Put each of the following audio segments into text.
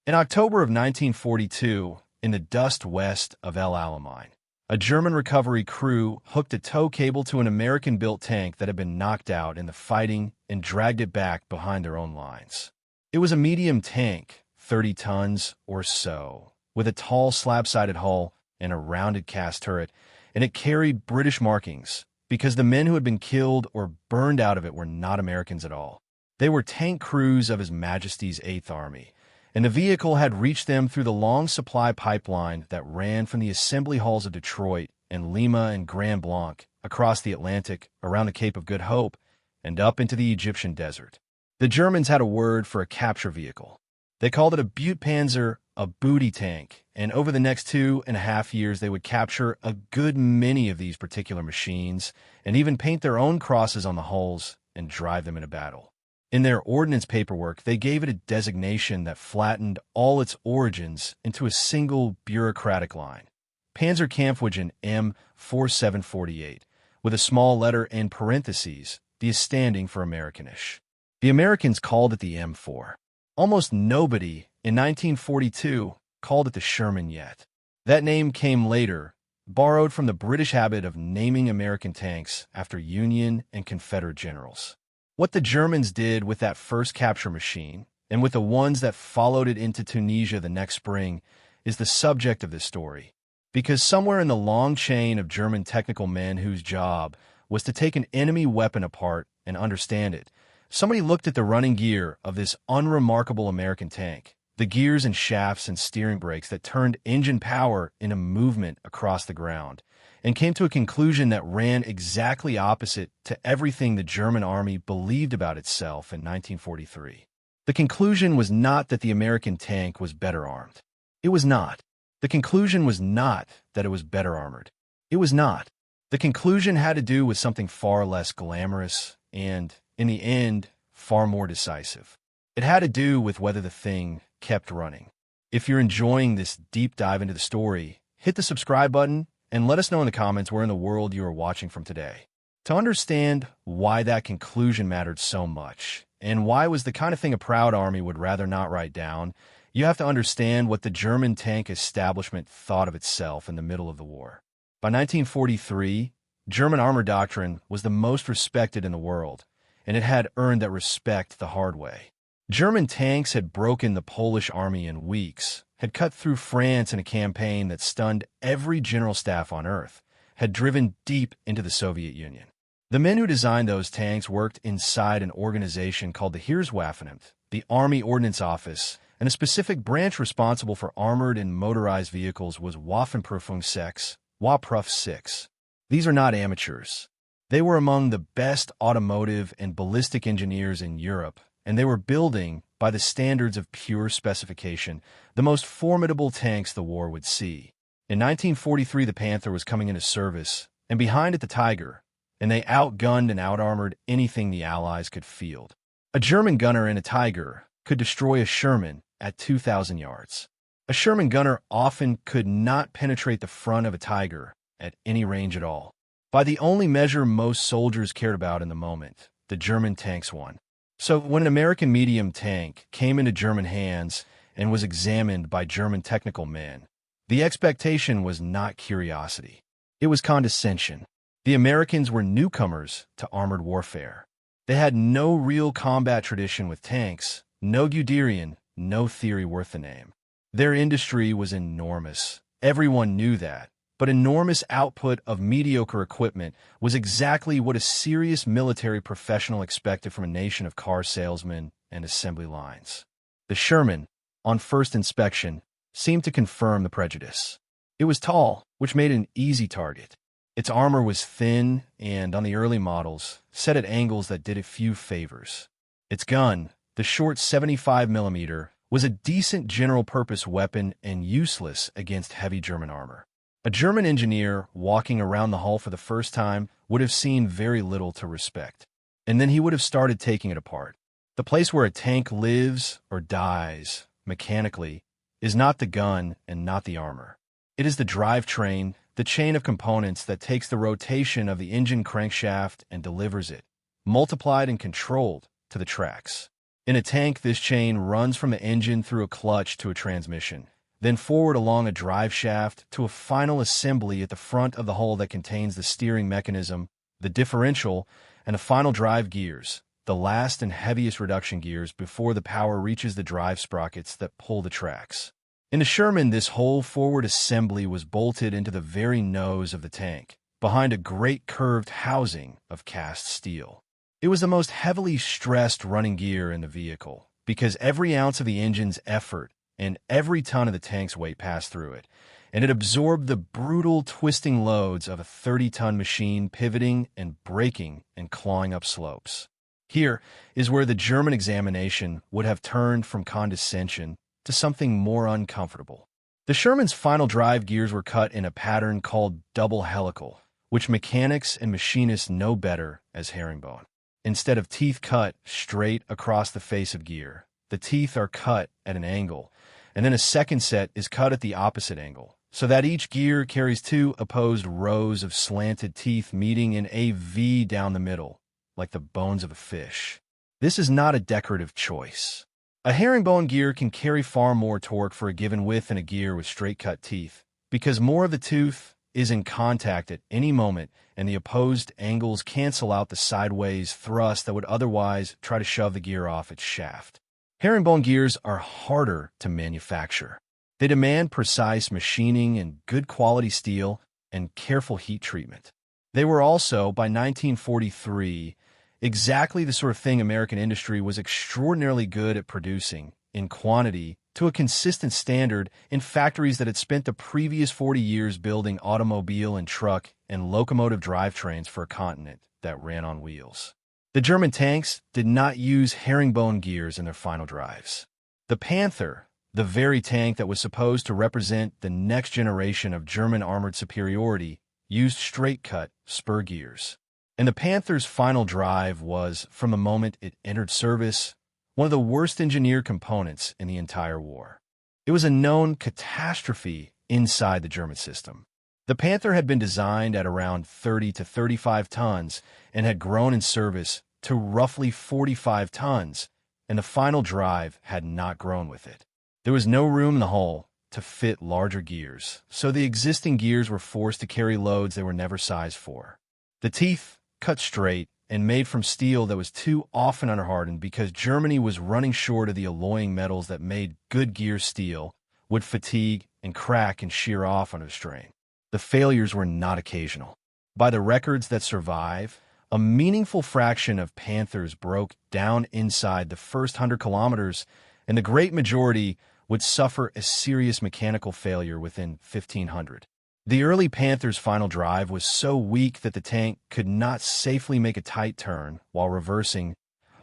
In October of 1942, in the dust west of El Alamein, a German recovery crew hooked a tow cable to an American-built tank that had been knocked out in the fighting and dragged it back behind their own lines. It was a medium tank, 30 tons or so, with a tall slab-sided hull and a rounded cast turret, and it carried British markings because the men who had been killed or burned out of it were not Americans at all. They were tank crews of His Majesty's 8th Army, and the vehicle had reached them through the long supply pipeline that ran from the assembly halls of Detroit and Lima and Grand Blanc across the Atlantic, around the Cape of Good Hope, and up into the Egyptian desert. The Germans had a word for a capture vehicle. They called it a Beutepanzer, a booty tank, and over the next 2.5 years they would capture a good many of these particular machines and even paint their own crosses on the hulls and drive them into battle. In their ordnance paperwork, they gave it a designation that flattened all its origins into a single bureaucratic line, Panzerkampfwagen M4 748, with a small letter in parentheses, the is standing for amerikanisch. The Americans called it the M4. Almost nobody in 1942 called it the Sherman yet. That name came later, borrowed from the British habit of naming American tanks after Union and Confederate generals. What the Germans did with that first capture machine, and with the ones that followed it into Tunisia the next spring, is the subject of this story. Because somewhere in the long chain of German technical men whose job was to take an enemy weapon apart and understand it, somebody looked at the running gear of this unremarkable American tank, the gears and shafts and steering brakes that turned engine power into movement across the ground, and came to a conclusion that ran exactly opposite to everything the German army believed about itself in 1943. The conclusion was not that the American tank was better armed. It was not. The conclusion was not that it was better armored. It was not. The conclusion had to do with something far less glamorous and, in the end, far more decisive. It had to do with whether the thing kept running. If you're enjoying this deep dive into the story, hit the subscribe button and let us know in the comments where in the world you are watching from today. To understand why that conclusion mattered so much, and why it was the kind of thing a proud army would rather not write down, you have to understand what the German tank establishment thought of itself in the middle of the war. By 1943, German armor doctrine was the most respected in the world, and it had earned that respect the hard way. German tanks had broken the Polish army in weeks, had cut through France in a campaign that stunned every general staff on Earth, had driven deep into the Soviet Union. The men who designed those tanks worked inside an organization called the Heereswaffenamt, the Army Ordnance Office, and a specific branch responsible for armored and motorized vehicles was Waffenprüfung 6, WAPRUF 6. These are not amateurs. They were among the best automotive and ballistic engineers in Europe, and they were building, by the standards of pure specification, the most formidable tanks the war would see. In 1943, the Panther was coming into service, and behind it the Tiger, and they outgunned and outarmored anything the Allies could field. A German gunner in a Tiger could destroy a Sherman at 2,000 yards. A Sherman gunner often could not penetrate the front of a Tiger at any range at all. By the only measure most soldiers cared about in the moment, the German tanks won. So when an American medium tank came into German hands and was examined by German technical men, the expectation was not curiosity. It was condescension. The Americans were newcomers to armored warfare. They had no real combat tradition with tanks, no Guderian, no theory worth the name. Their industry was enormous. Everyone knew that. But enormous output of mediocre equipment was exactly what a serious military professional expected from a nation of car salesmen and assembly lines. The Sherman, on first inspection, seemed to confirm the prejudice. It was tall, which made it an easy target. Its armor was thin and, on the early models, set at angles that did it few favors. Its gun, the short 75mm, was a decent general-purpose weapon and useless against heavy German armor. A German engineer walking around the hull for the first time would have seen very little to respect, and then he would have started taking it apart. The place where a tank lives or dies, mechanically, is not the gun and not the armor. It is the drivetrain, the chain of components that takes the rotation of the engine crankshaft and delivers it, multiplied and controlled, to the tracks. In a tank, this chain runs from the engine through a clutch to a transmission, then forward along a drive shaft to a final assembly at the front of the hull that contains the steering mechanism, the differential, and the final drive gears, the last and heaviest reduction gears before the power reaches the drive sprockets that pull the tracks. In the Sherman, this whole forward assembly was bolted into the very nose of the tank, behind a great curved housing of cast steel. It was the most heavily stressed running gear in the vehicle, because every ounce of the engine's effort and every ton of the tank's weight passed through it, and it absorbed the brutal twisting loads of a 30-ton machine pivoting and braking and clawing up slopes. Here is where the German examination would have turned from condescension to something more uncomfortable. The Sherman's final drive gears were cut in a pattern called double helical, which mechanics and machinists know better as herringbone. Instead of teeth cut straight across the face of gear, the teeth are cut at an angle, and then a second set is cut at the opposite angle, so that each gear carries two opposed rows of slanted teeth meeting in a V down the middle, like the bones of a fish. This is not a decorative choice. A herringbone gear can carry far more torque for a given width than a gear with straight-cut teeth, because more of the tooth is in contact at any moment, and the opposed angles cancel out the sideways thrust that would otherwise try to shove the gear off its shaft. Herringbone gears are harder to manufacture. They demand precise machining and good quality steel and careful heat treatment. They were also, by 1943, exactly the sort of thing American industry was extraordinarily good at producing, in quantity, to a consistent standard in factories that had spent the previous 40 years building automobile and truck and locomotive drivetrains for a continent that ran on wheels. The German tanks did not use herringbone gears in their final drives. The Panther, the very tank that was supposed to represent the next generation of German armored superiority, used straight-cut spur gears. And the Panther's final drive was, from the moment it entered service, one of the worst engineered components in the entire war. It was a known catastrophe inside the German system. The Panther had been designed at around 30 to 35 tons and had grown in service to roughly 45 tons, and the final drive had not grown with it. There was no room in the hull to fit larger gears, so the existing gears were forced to carry loads they were never sized for. The teeth, cut straight and made from steel that was too often underhardened because Germany was running short of the alloying metals that made good gear steel, would fatigue and crack and shear off under strain. The failures were not occasional. By the records that survive, a meaningful fraction of Panthers broke down inside the first 100 kilometers, and the great majority would suffer a serious mechanical failure within 1,500. The early Panther's final drive was so weak that the tank could not safely make a tight turn while reversing,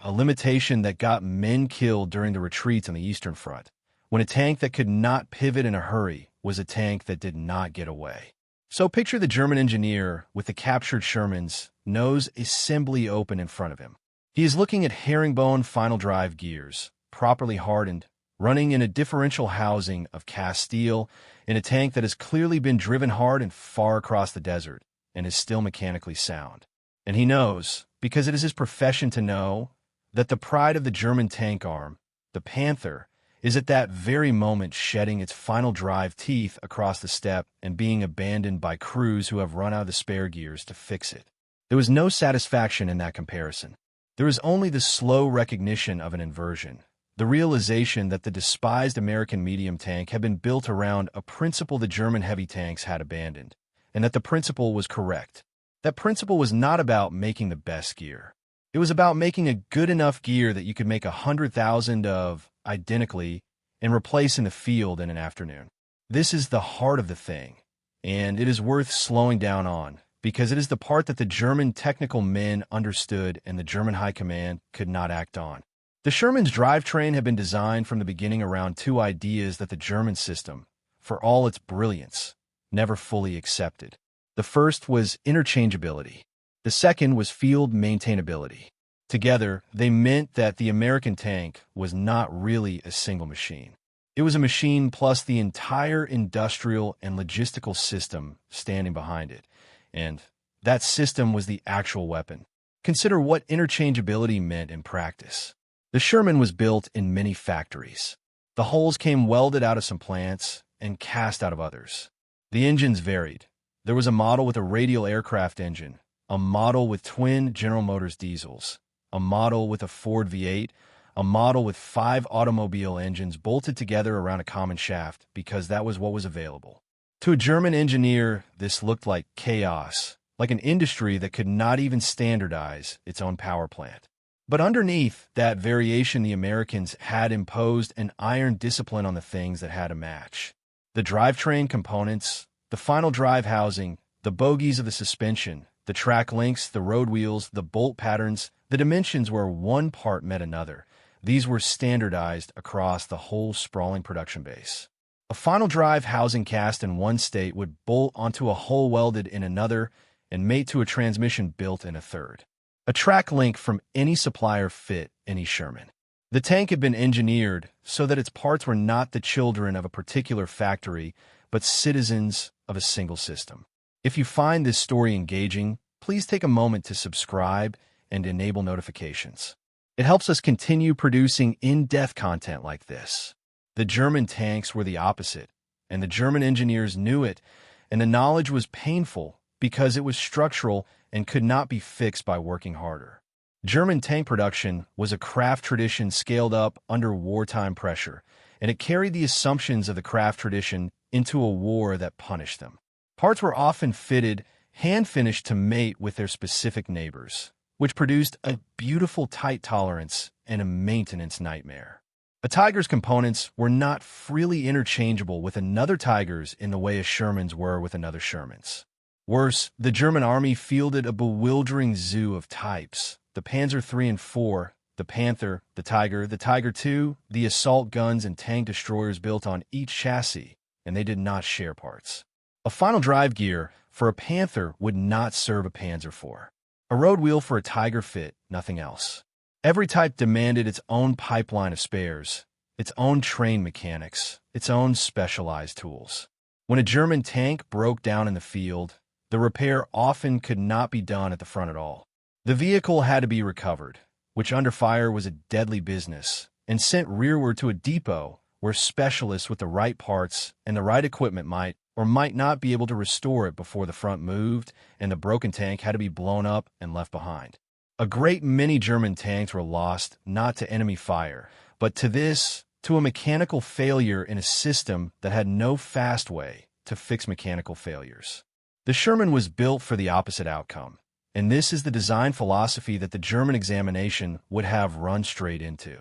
a limitation that got men killed during the retreats on the Eastern Front, when a tank that could not pivot in a hurry was a tank that did not get away. So picture the German engineer with the captured Sherman's nose assembly open in front of him. He is looking at herringbone final drive gears, properly hardened, running in a differential housing of cast steel in a tank that has clearly been driven hard and far across the desert and is still mechanically sound. And he knows, because it is his profession to know, that the pride of the German tank arm, the Panther, is at that very moment shedding its final drive teeth across the steppe and being abandoned by crews who have run out of the spare gears to fix it. There was no satisfaction in that comparison. There was only the slow recognition of an inversion, the realization that the despised American medium tank had been built around a principle the German heavy tanks had abandoned, and that the principle was correct. That principle was not about making the best gear. It was about making a good enough gear that you could make 100,000 of, identically, and replace in the field in an afternoon. This is the heart of the thing, and it is worth slowing down on, because it is the part that the German technical men understood and the German high command could not act on. The Sherman's drivetrain had been designed from the beginning around two ideas that the German system, for all its brilliance, never fully accepted. The first was interchangeability. The second was field maintainability. Together, they meant that the American tank was not really a single machine. It was a machine plus the entire industrial and logistical system standing behind it, and that system was the actual weapon. Consider what interchangeability meant in practice. The Sherman was built in many factories. The hulls came welded out of some plants and cast out of others. The engines varied. There was a model with a radial aircraft engine, a model with twin General Motors diesels, a model with a Ford V8, a model with 5 automobile engines bolted together around a common shaft because that was what was available. To a German engineer, this looked like chaos, like an industry that could not even standardize its own power plant. But underneath that variation, the Americans had imposed an iron discipline on the things that had a match. The drivetrain components, the final drive housing, the bogies of the suspension, the track links, the road wheels, the bolt patterns, the dimensions where one part met another. These were standardized across the whole sprawling production base. A final drive housing cast in one state would bolt onto a hull welded in another and mate to a transmission built in a third. A track link from any supplier fit any Sherman. The tank had been engineered so that its parts were not the children of a particular factory, but citizens of a single system. If you find this story engaging, please take a moment to subscribe and enable notifications. It helps us continue producing in-depth content like this. The German tanks were the opposite, and the German engineers knew it, and the knowledge was painful because it was structural and could not be fixed by working harder. German tank production was a craft tradition scaled up under wartime pressure, and it carried the assumptions of the craft tradition into a war that punished them. Parts were often fitted, hand-finished to mate with their specific neighbors, which produced a beautiful tight tolerance and a maintenance nightmare. A Tiger's components were not freely interchangeable with another Tiger's in the way a Sherman's were with another Sherman's. Worse, the German army fielded a bewildering zoo of types: the Panzer III and IV, the Panther, the Tiger II, the assault guns and tank destroyers built on each chassis, and they did not share parts. A final drive gear for a Panther would not serve a Panzer IV. A road wheel for a Tiger fit, nothing else. Every type demanded its own pipeline of spares, its own trained mechanics, its own specialized tools. When a German tank broke down in the field, the repair often could not be done at the front at all. The vehicle had to be recovered, which under fire was a deadly business, and sent rearward to a depot where specialists with the right parts and the right equipment might or might not be able to restore it before the front moved and the broken tank had to be blown up and left behind. A great many German tanks were lost not to enemy fire, but to a mechanical failure in a system that had no fast way to fix mechanical failures. The Sherman was built for the opposite outcome, and this is the design philosophy that the German examination would have run straight into.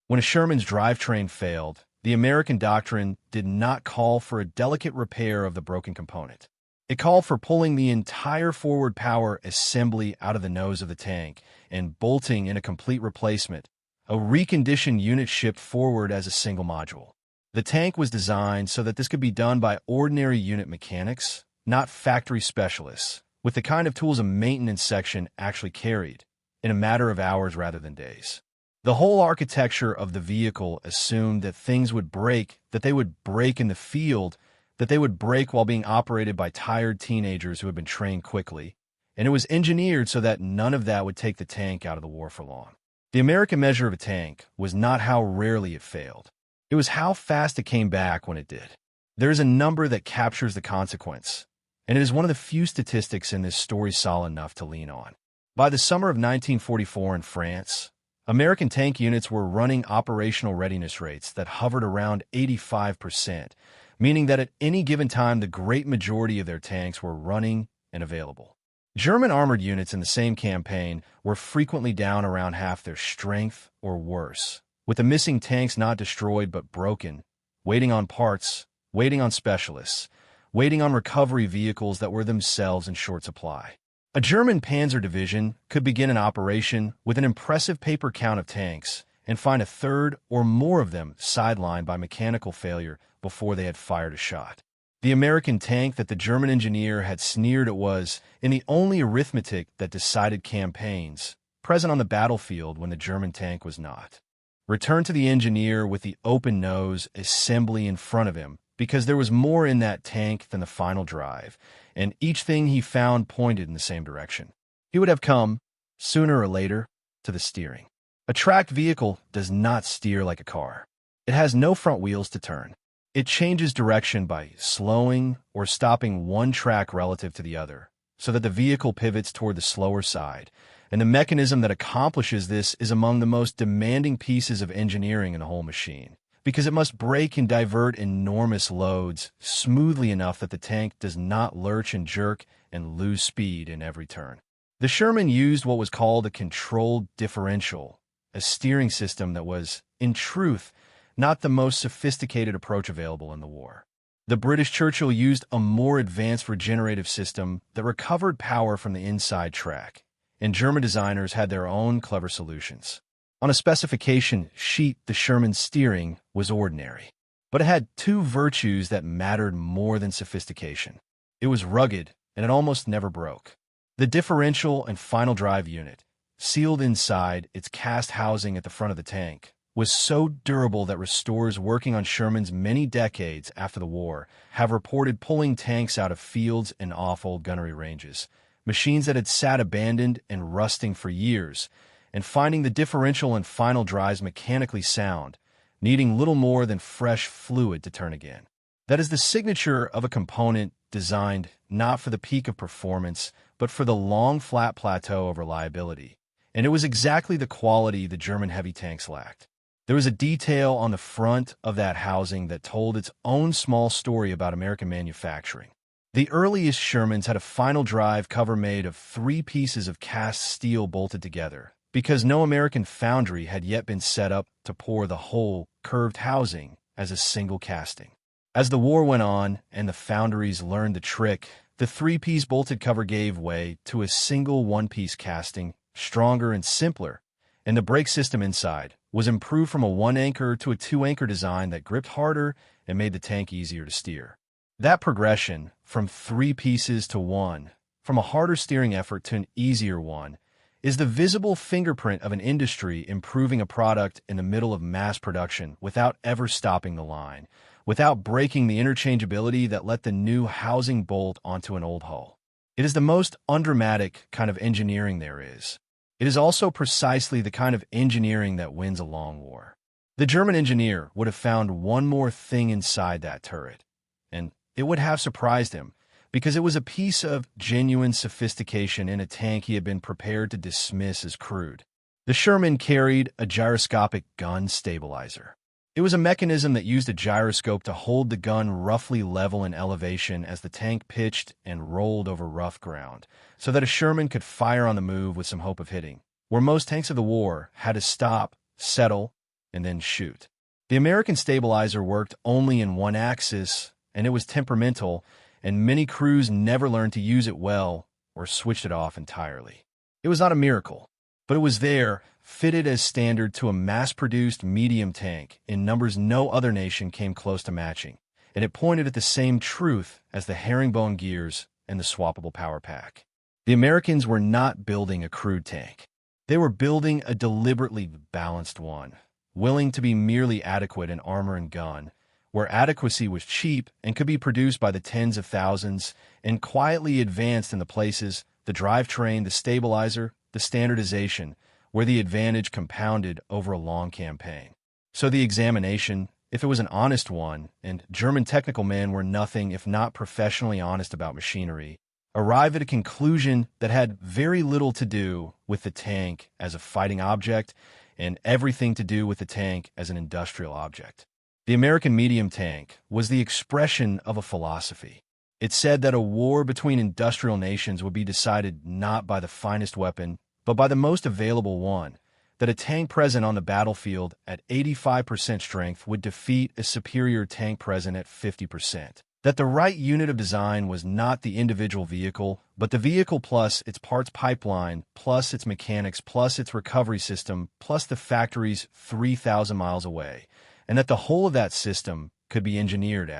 When a Sherman's drivetrain failed, the American doctrine did not call for a delicate repair of the broken component. It called for pulling the entire forward power assembly out of the nose of the tank and bolting in a complete replacement, a reconditioned unit shipped forward as a single module. The tank was designed so that this could be done by ordinary unit mechanics, not factory specialists, with the kind of tools a maintenance section actually carried, in a matter of hours rather than days. The whole architecture of the vehicle assumed that things would break, that they would break in the field, that they would break while being operated by tired teenagers who had been trained quickly, and it was engineered so that none of that would take the tank out of the war for long. The American measure of a tank was not how rarely it failed. It was how fast it came back when it did. There is a number that captures the consequence, and it is one of the few statistics in this story solid enough to lean on. By the summer of 1944 in France, American tank units were running operational readiness rates that hovered around 85%, meaning that at any given time the great majority of their tanks were running and available. German armored units in the same campaign were frequently down around half their strength or worse, with the missing tanks not destroyed but broken, waiting on parts, waiting on specialists, waiting on recovery vehicles that were themselves in short supply. A German panzer division could begin an operation with an impressive paper count of tanks and find a third or more of them sidelined by mechanical failure before they had fired a shot. The American tank that the German engineer had sneered at was, in the only arithmetic that decided campaigns, present on the battlefield when the German tank was not. Return to the engineer with the open nose assembly in front of him, because there was more in that tank than the final drive, and each thing he found pointed in the same direction. He would have come, sooner or later, to the steering. A tracked vehicle does not steer like a car. It has no front wheels to turn. It changes direction by slowing or stopping one track relative to the other, so that the vehicle pivots toward the slower side. And the mechanism that accomplishes this is among the most demanding pieces of engineering in the whole machine, because it must brake and divert enormous loads smoothly enough that the tank does not lurch and jerk and lose speed in every turn. The Sherman used what was called a controlled differential, a steering system that was, in truth, not the most sophisticated approach available in the war. The British Churchill used a more advanced regenerative system that recovered power from the inside track, and German designers had their own clever solutions. On a specification sheet, the Sherman steering was ordinary, but it had two virtues that mattered more than sophistication. It was rugged, and it almost never broke. The differential and final drive unit, sealed inside its cast housing at the front of the tank, was so durable that restorers working on Shermans many decades after the war have reported pulling tanks out of fields and off old gunnery ranges, machines that had sat abandoned and rusting for years, and finding the differential and final drives mechanically sound, needing little more than fresh fluid to turn again. That is the signature of a component designed not for the peak of performance, but for the long flat plateau of reliability. And it was exactly the quality the German heavy tanks lacked. There was a detail on the front of that housing that told its own small story about American manufacturing. The earliest Shermans had a final drive cover made of 3 pieces of cast steel bolted together, because no American foundry had yet been set up to pour the whole curved housing as a single casting. As the war went on and the foundries learned the trick, the 3-piece bolted cover gave way to a single 1-piece casting, stronger and simpler, and the brake system inside was improved from a 1-anchor to a 2-anchor design that gripped harder and made the tank easier to steer. That progression, from 3 pieces to 1, from a harder steering effort to an easier one, is the visible fingerprint of an industry improving a product in the middle of mass production without ever stopping the line, without breaking the interchangeability that let the new housing bolt onto an old hull. It is the most undramatic kind of engineering there is. It is also precisely the kind of engineering that wins a long war. The German engineer would have found one more thing inside that turret, and it would have surprised him, because it was a piece of genuine sophistication in a tank he had been prepared to dismiss as crude. The Sherman carried a gyroscopic gun stabilizer. It was a mechanism that used a gyroscope to hold the gun roughly level in elevation as the tank pitched and rolled over rough ground, so that a Sherman could fire on the move with some hope of hitting, where most tanks of the war had to stop, settle, and then shoot. The American stabilizer worked only in one axis, and it was temperamental, and many crews never learned to use it well or switched it off entirely. It was not a miracle, but it was there, fitted as standard to a mass-produced medium tank in numbers no other nation came close to matching, and it pointed at the same truth as the herringbone gears and the swappable power pack. The Americans were not building a crude tank. They were building a deliberately balanced one, willing to be merely adequate in armor and gun, where adequacy was cheap and could be produced by the tens of thousands, and quietly advanced in the places, the drivetrain, the stabilizer, the standardization, where the advantage compounded over a long campaign. So the examination, if it was an honest one, and German technical men were nothing if not professionally honest about machinery, arrived at a conclusion that had very little to do with the tank as a fighting object and everything to do with the tank as an industrial object. The American medium tank was the expression of a philosophy. It said that a war between industrial nations would be decided not by the finest weapon, but by the most available one, that a tank present on the battlefield at 85% strength would defeat a superior tank present at 50%, that the right unit of design was not the individual vehicle, but the vehicle plus its parts pipeline, plus its mechanics, plus its recovery system, plus the factories 3,000 miles away, and that the whole of that system could be engineered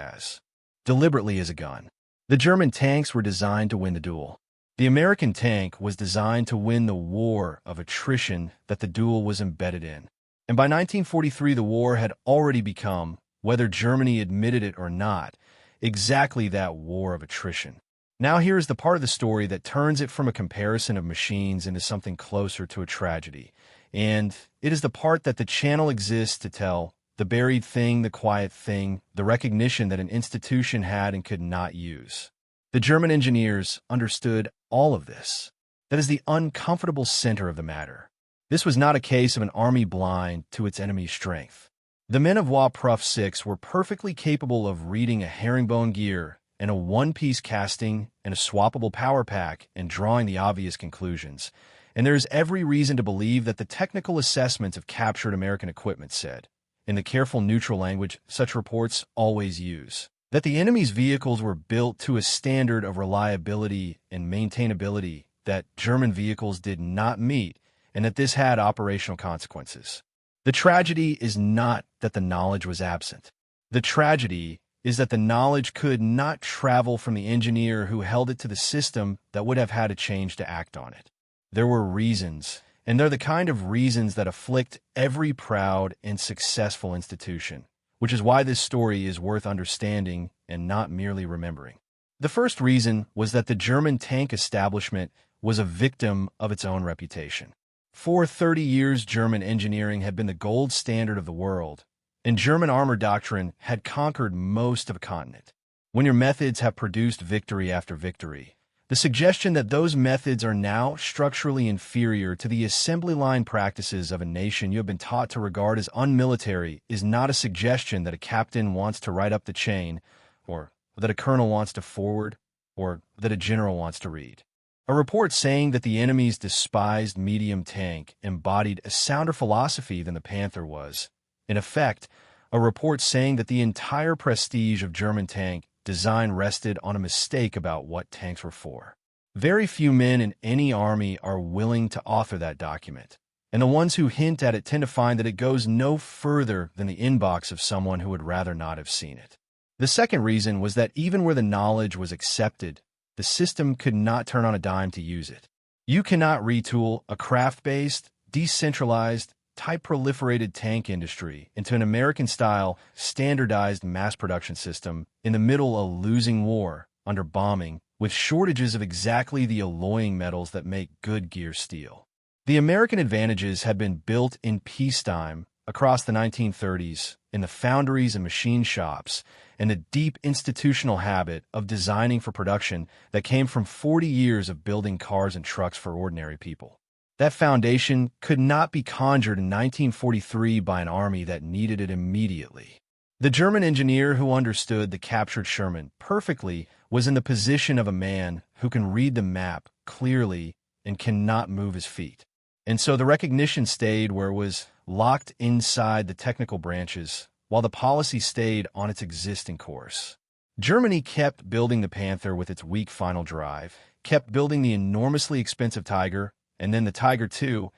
deliberately as a gun. The German tanks were designed to win the duel. The American tank was designed to win the war of attrition that the duel was embedded in. And by 1943, the war had already become, whether Germany admitted it or not, exactly that war of attrition. Now here is the part of the story that turns it from a comparison of machines into something closer to a tragedy. And it is the part that the channel exists to tell, the buried thing, the quiet thing, the recognition that an institution had and could not use. The German engineers understood all of this. That is the uncomfortable center of the matter. This was not a case of an army blind to its enemy's strength. The men of Waprof 6 were perfectly capable of reading a herringbone gear and a one-piece casting and a swappable power pack and drawing the obvious conclusions. And there is every reason to believe that the technical assessments of captured American equipment said, in the careful neutral language such reports always use, that the enemy's vehicles were built to a standard of reliability and maintainability that German vehicles did not meet, and that this had operational consequences. The tragedy is not that the knowledge was absent. The tragedy is that the knowledge could not travel from the engineer who held it to the system that would have had a change to act on it. There were reasons, and they're the kind of reasons that afflict every proud and successful institution, which is why this story is worth understanding and not merely remembering. The first reason was that the German tank establishment was a victim of its own reputation. For 30 years, German engineering had been the gold standard of the world, and German armor doctrine had conquered most of a continent. When your methods have produced victory after victory, the suggestion that those methods are now structurally inferior to the assembly line practices of a nation you have been taught to regard as unmilitary is not a suggestion that a captain wants to write up the chain, or that a colonel wants to forward, or that a general wants to read. A report saying that the enemy's despised medium tank embodied a sounder philosophy than the Panther was, in effect, a report saying that the entire prestige of German tank design rested on a mistake about what tanks were for. Very few men in any army are willing to author that document, and the ones who hint at it tend to find that it goes no further than the inbox of someone who would rather not have seen it. The second reason was that even where the knowledge was accepted, the system could not turn on a dime to use it. You cannot retool a craft-based, decentralized, type-proliferated tank industry into an American-style, standardized mass production system in the middle of a losing war under bombing with shortages of exactly the alloying metals that make good gear steel. The American advantages had been built in peacetime across the 1930s in the foundries and machine shops and the deep institutional habit of designing for production that came from 40 years of building cars and trucks for ordinary people. That foundation could not be conjured in 1943 by an army that needed it immediately. The German engineer who understood the captured Sherman perfectly was in the position of a man who can read the map clearly and cannot move his feet. And so the recognition stayed where it was locked inside the technical branches, while the policy stayed on its existing course. Germany kept building the Panther with its weak final drive, kept building the enormously expensive Tiger, and then the Tiger II,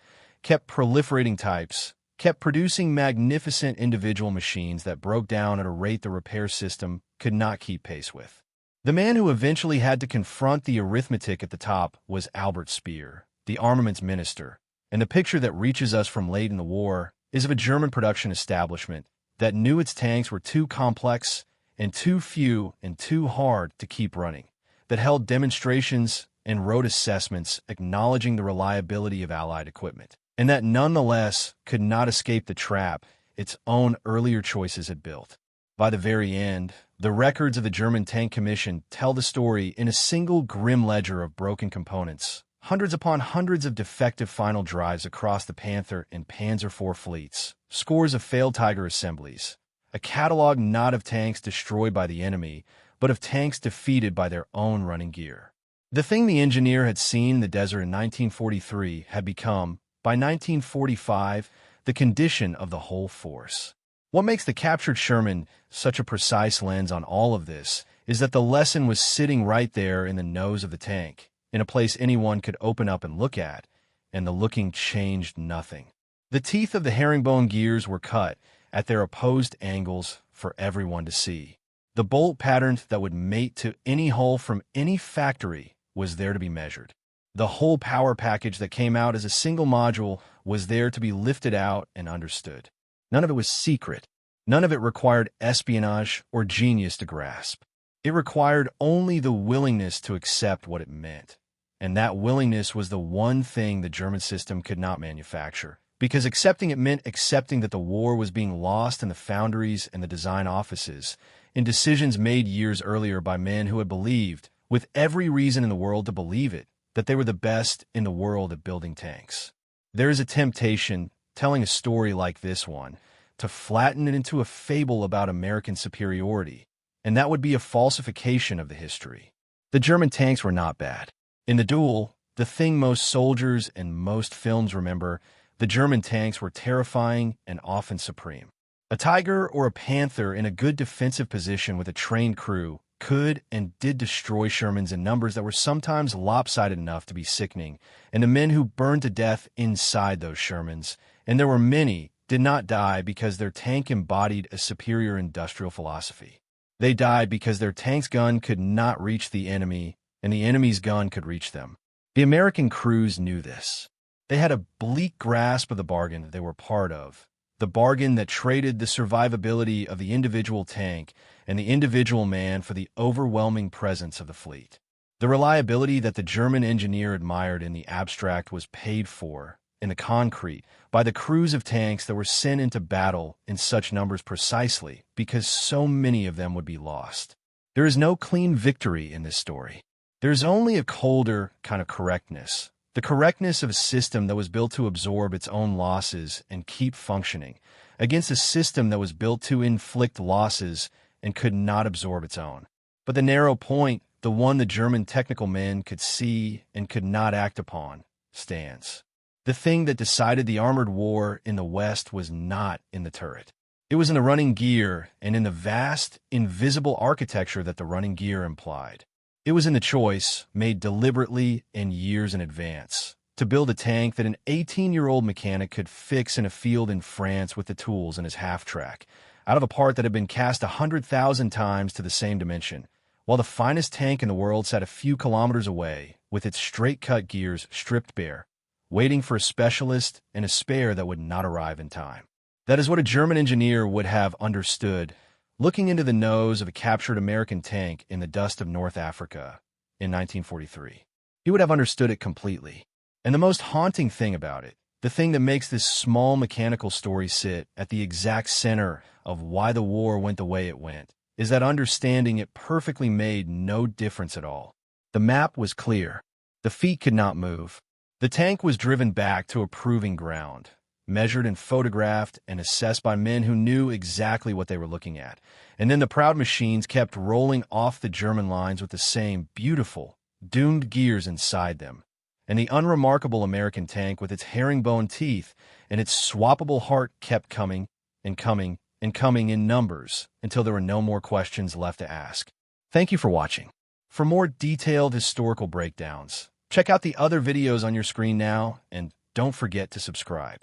kept proliferating types, kept producing magnificent individual machines that broke down at a rate the repair system could not keep pace with. The man who eventually had to confront the arithmetic at the top was Albert Speer, the armaments minister, and the picture that reaches us from late in the war is of a German production establishment that knew its tanks were too complex and too few and too hard to keep running, that held demonstrations and wrote assessments acknowledging the reliability of Allied equipment, and that nonetheless could not escape the trap its own earlier choices had built. By the very end, the records of the German Tank Commission tell the story in a single grim ledger of broken components, hundreds upon hundreds of defective final drives across the Panther and Panzer IV fleets, scores of failed Tiger assemblies, a catalog not of tanks destroyed by the enemy, but of tanks defeated by their own running gear. The thing the engineer had seen in the desert in 1943 had become, by 1945, the condition of the whole force. What makes the captured Sherman such a precise lens on all of this is that the lesson was sitting right there in the nose of the tank, in a place anyone could open up and look at, and the looking changed nothing. The teeth of the herringbone gears were cut at their opposed angles for everyone to see. The bolt pattern that would mate to any hull from any factory was there to be measured. The whole power package that came out as a single module was there to be lifted out and understood. None of it was secret. None of it required espionage or genius to grasp. It required only the willingness to accept what it meant. And that willingness was the one thing the German system could not manufacture, because accepting it meant accepting that the war was being lost in the foundries and the design offices, in decisions made years earlier by men who had believed, with every reason in the world to believe it, that they were the best in the world at building tanks. There is a temptation, telling a story like this one, to flatten it into a fable about American superiority, and that would be a falsification of the history. The German tanks were not bad. In the duel, the thing most soldiers and most films remember, the German tanks were terrifying and often supreme. A tiger or a panther in a good defensive position with a trained crew could and did destroy Shermans in numbers that were sometimes lopsided enough to be sickening, and the men who burned to death inside those Shermans, and there were many, did not die because their tank embodied a superior industrial philosophy. They died because their tank's gun could not reach the enemy, and the enemy's gun could reach them. The American crews knew this. They had a bleak grasp of the bargain that they were part of, the bargain that traded the survivability of the individual tank and the individual man for the overwhelming presence of the fleet. The reliability that the German engineer admired in the abstract was paid for, in the concrete, by the crews of tanks that were sent into battle in such numbers precisely because so many of them would be lost. There is no clean victory in this story. There is only a colder kind of correctness, the correctness of a system that was built to absorb its own losses and keep functioning, against a system that was built to inflict losses and could not absorb its own. But the narrow point, the one the German technical men could see and could not act upon, stands. The thing that decided the armored war in the West was not in the turret. It was in the running gear and in the vast, invisible architecture that the running gear implied. It was in the choice, made deliberately and years in advance, to build a tank that an 18-year-old mechanic could fix in a field in France with the tools in his half-track, out of a part that had been cast 100,000 times to the same dimension, while the finest tank in the world sat a few kilometers away, with its straight-cut gears stripped bare, waiting for a specialist and a spare that would not arrive in time. That is what a German engineer would have understood, looking into the nose of a captured American tank in the dust of North Africa in 1943. He would have understood it completely. And the most haunting thing about it, the thing that makes this small mechanical story sit at the exact center of why the war went the way it went, is that understanding it perfectly made no difference at all. The map was clear. The feet could not move. The tank was driven back to a proving ground, measured and photographed and assessed by men who knew exactly what they were looking at. And then the proud machines kept rolling off the German lines with the same beautiful, doomed gears inside them. And the unremarkable American tank with its herringbone teeth and its swappable heart kept coming and coming and coming in numbers until there were no more questions left to ask. Thank you for watching. For more detailed historical breakdowns, check out the other videos on your screen now, and don't forget to subscribe.